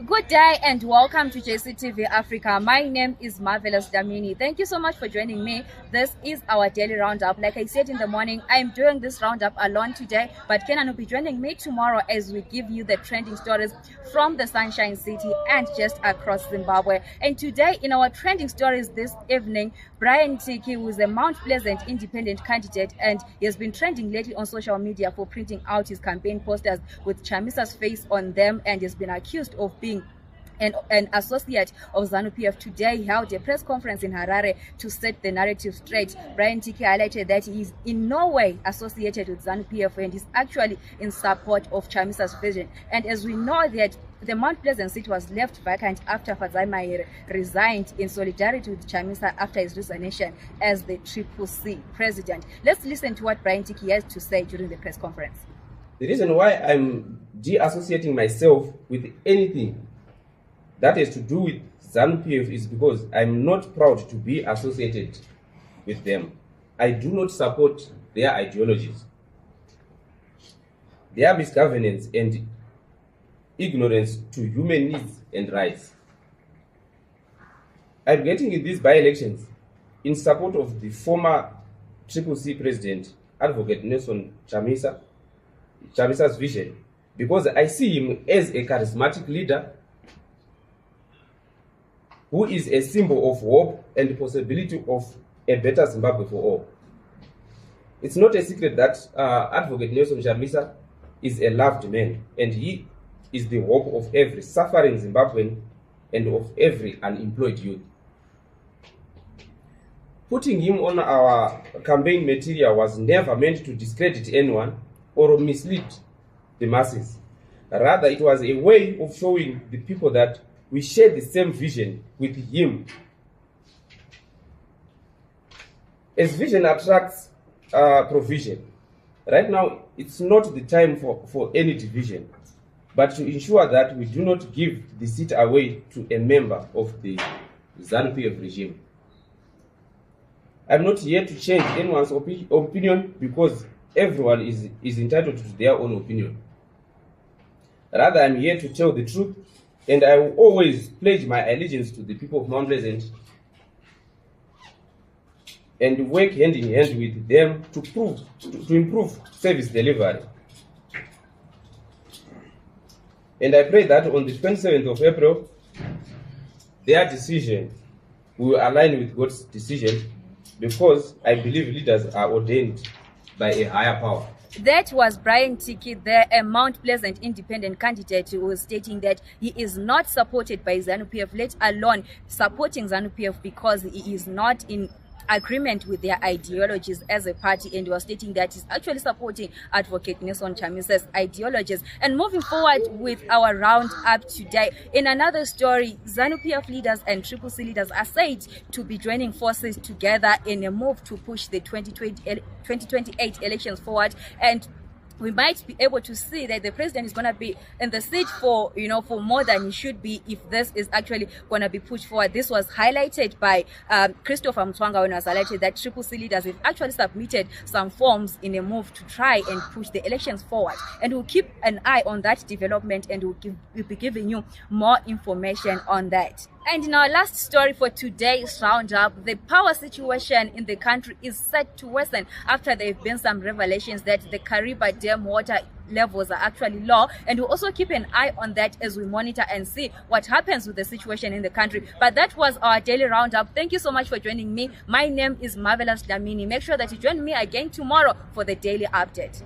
Good day and welcome to JCTV Africa. My name is Marvelous Damini. Thank you so much for joining me. This is our daily roundup. Like I said in the morning, I'm doing this roundup alone today, but Kenan will be joining me tomorrow as we give you the trending stories from the Sunshine City and just across Zimbabwe. And today in our trending stories this evening, Brian Tiki, who is a Mount Pleasant independent candidate, and he has been trending lately on social media for printing out his campaign posters with Chamisa's face on them, and has been accused of being an associate of ZANU-PF. Today held a press conference in Harare to set the narrative straight. Brian Tiki highlighted that he is in no way associated with ZANU-PF and is actually in support of Chamisa's vision. And as we know that the Mount Pleasant seat was left vacant after Fadzai Mahere resigned in solidarity with Chamisa after his resignation as the Triple C president. Let's listen to what Brian Tiki has to say during the press conference. The reason why I'm de-associating myself with anything that has to do with ZANU-PF is because I'm not proud to be associated with them. I do not support their ideologies, their misgovernance and ignorance to human needs and rights. I'm getting in these by-elections in support of the former Triple C president, Advocate Nelson Chamisa's vision, because I see him as a charismatic leader who is a symbol of hope and the possibility of a better Zimbabwe for all. It's not a secret that Advocate Nelson Chamisa is a loved man, and he is the hope of every suffering Zimbabwean and of every unemployed youth. Putting him on our campaign material was never meant to discredit anyone or mislead the masses. Rather, it was a way of showing the people that we share the same vision with him. As vision attracts provision, right now it's not the time for any division, but to ensure that we do not give the seat away to a member of the ZANU-PF regime. I'm not here to change anyone's opinion because everyone is entitled to their own opinion. Rather, I'm here to tell the truth, and I will always pledge my allegiance to the people of Mount Pleasant and work hand in hand with them to improve service delivery. And I pray that on the 27th of April, their decision will align with God's decision, because I believe leaders are ordained by a higher power. That was Brian Tiki there, a Mount Pleasant independent candidate who was stating that he is not supported by ZANU-PF, let alone supporting ZANU-PF, because he is not in agreement with their ideologies as a party, and was stating that he's actually supporting Advocate Nelson Chamisa's ideologies. And moving forward with our roundup today, in another story, ZANU-PF leaders and Triple C leaders are said to be joining forces together in a move to push the 2028 elections forward, and we might be able to see that the president is going to be in the seat for more than he should be if this is actually going to be pushed forward. This was highlighted by Christopher Mtswanga when it was highlighted that Triple C leaders have actually submitted some forms in a move to try and push the elections forward. And we'll keep an eye on that development, and we'll be giving you more information on that. And in our last story for today's roundup, the power situation in the country is set to worsen after there have been some revelations that the Kariba Dam water levels are actually low, and we'll also keep an eye on that as we monitor and see what happens with the situation in the country. But that was our daily roundup. Thank you so much for joining me. My name is Marvelous Damini. Make sure that you join me again tomorrow for the daily update.